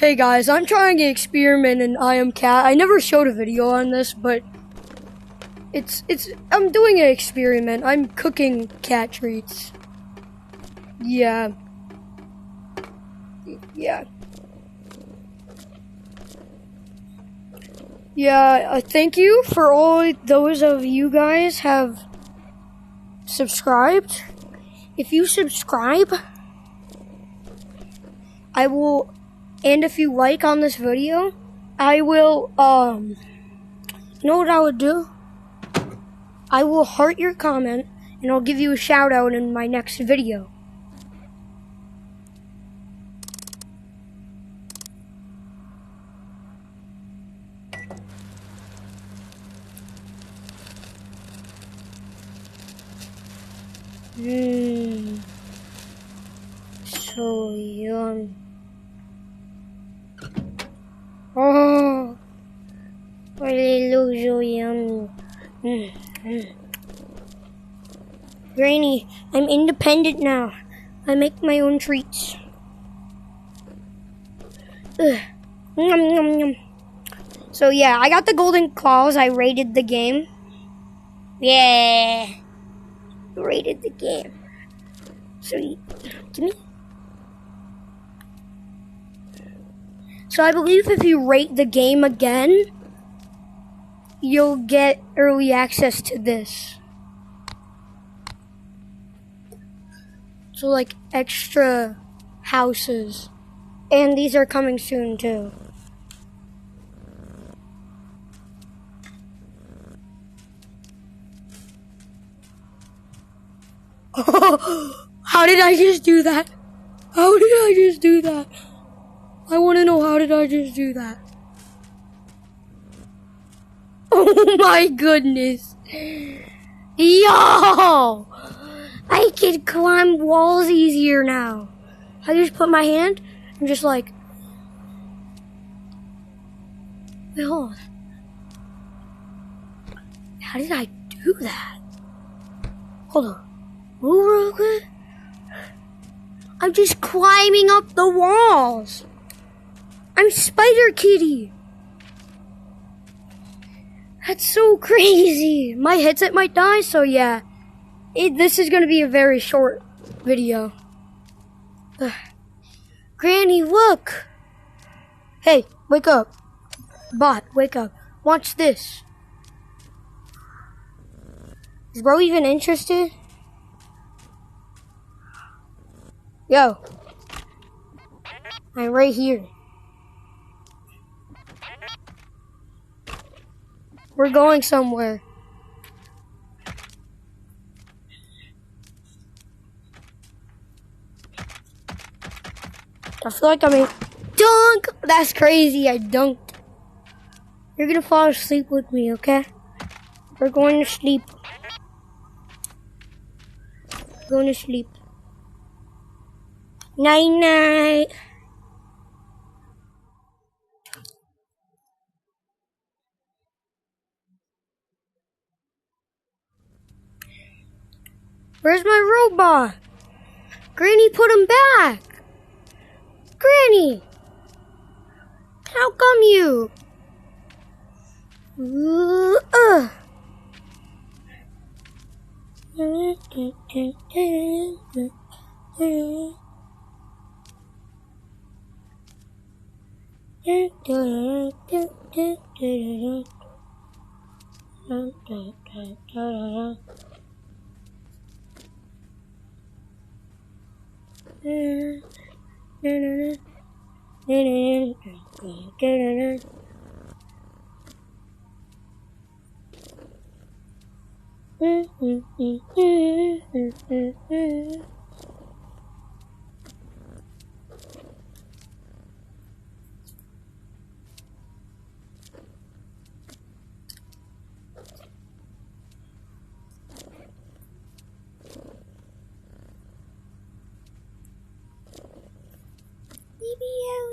Hey guys, I'm trying an experiment in I Am Cat. I never showed a video on this, but I'm doing an experiment. I'm cooking cat treats. Yeah. Thank you for all those of you guys have subscribed. If you subscribe, I will, and if you like on this video, I will, you know what I would do? I will heart your comment, and I'll give you a shout out in my next video. So yum. Oh, they look so yummy. Granny, I'm independent now. I make my own treats. Yum, yum, yum. So yeah, I got the golden claws. I rated the game. Yeah. Rated the game. So, give me. So I believe if you rate the game again, you'll get early access to this. So like extra houses. And these are coming soon too. How did I just do that? How did I just do that? I want to know, how did I just do that? Oh my goodness. Yo! I can climb walls easier now. I just put my hand and just like... Wait, hold on. How did I do that? Hold on. Move real quick. I'm just climbing up the walls. I'm Spider Kitty. That's so crazy. My headset might die, so yeah. This is going to be a very short video. Granny, look. Hey, wake up. Bot, wake up. Watch this. Is bro even interested? Yo. I'm right here. We're going somewhere. I feel like I'm in dunk. That's crazy. I dunked. You're gonna fall asleep with me, okay? We're going to sleep. Going to sleep. Night night. Where's my robot? Granny, put him back. Granny, how come you?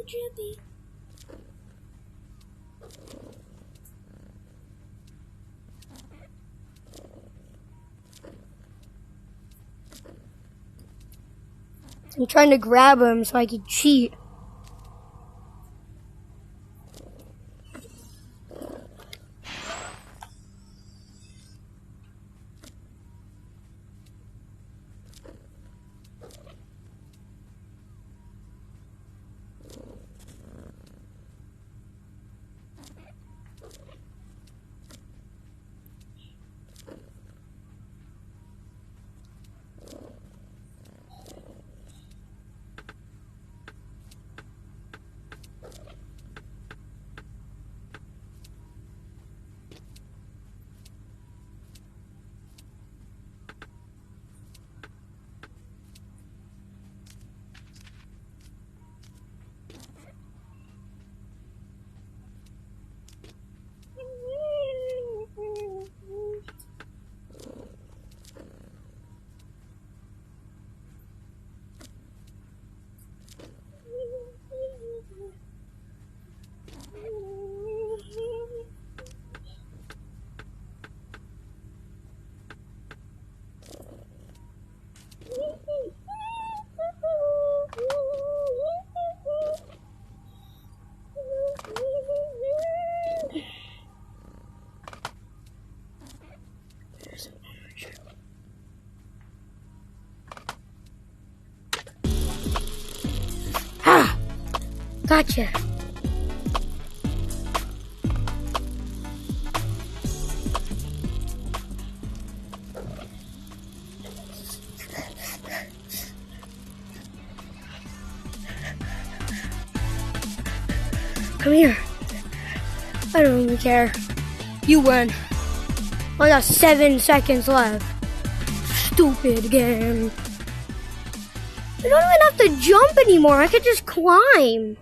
Drippy. I'm trying to grab him so I can cheat. Gotcha. Come here. I don't even care. You win. I got 7 seconds left. Stupid game. I don't even have to jump anymore. I could just climb.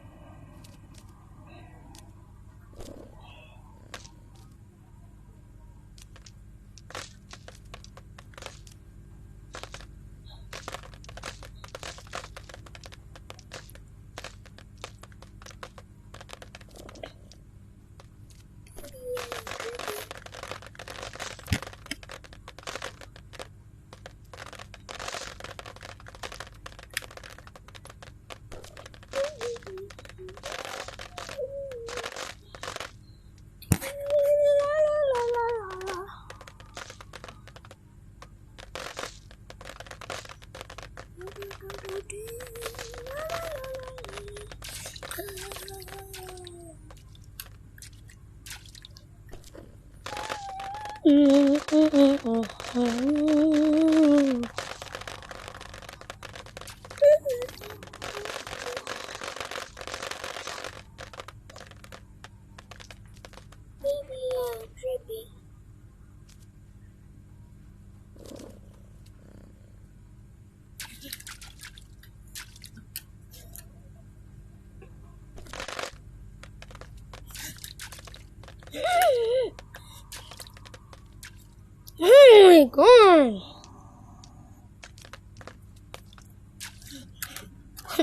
Oh my god.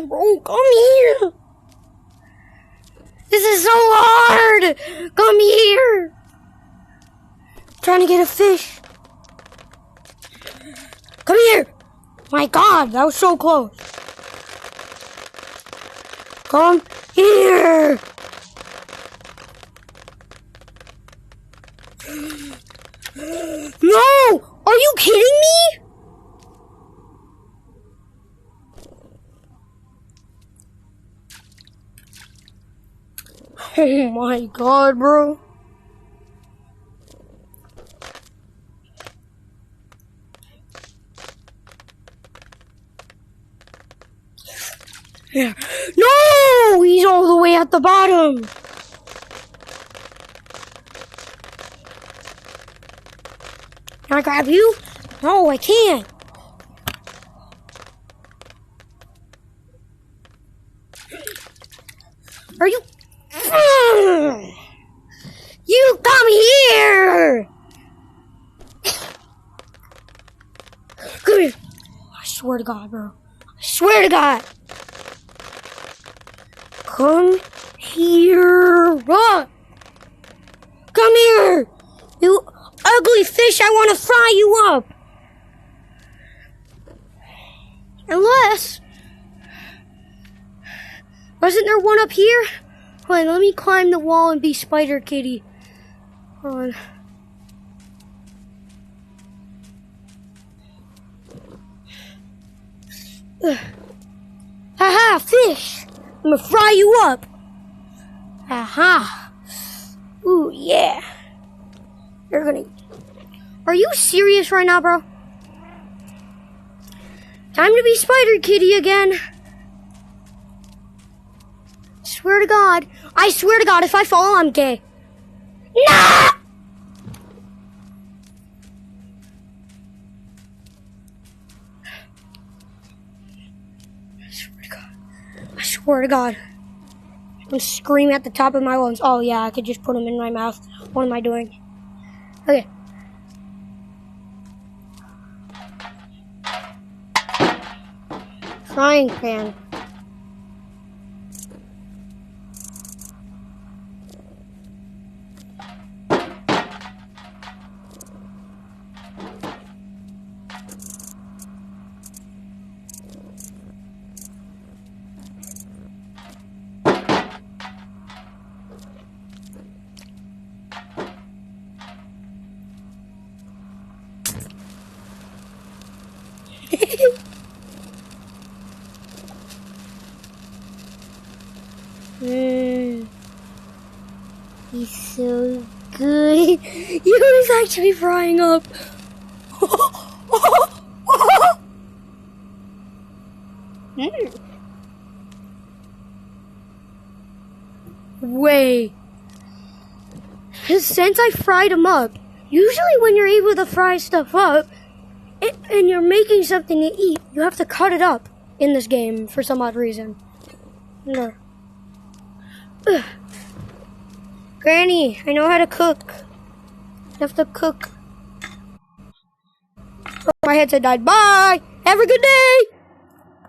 Bro, come here. This is so hard. Come here. I'm trying to get a fish. Come here. My god, that was so close. Come here. No! Are you kidding me? Oh my god, bro. Yeah. No! He's all the way at the bottom. Can I grab you? No, I can't. Are you? You come here! Come here. I swear to God, bro. I swear to God. Come here. Come here. You ugly fish, I want to fry you up. Unless... Wasn't there one up here? Hold on, let me climb the wall and be Spider Kitty. Hold on. Haha, fish! I'm gonna fry you up. Haha. Ooh, yeah. You're gonna... Are you serious right now, bro? Time to be Spider Kitty again. Swear to God. I swear to God, if I fall, I'm gay. Nah! I swear to God. I swear to God. I'm screaming at the top of my lungs. Oh, yeah, I could just put them in my mouth. What am I doing? Okay. Frying pan. Mmm. He's so good. He was actually frying up. Mm. Wait. Since I fried them up, usually when you're able to fry stuff up and you're making something to eat, you have to cut it up in this game for some odd reason. No. Ugh. Granny, I know how to cook. I have to cook. Oh, my headset died. Bye. Have a good day.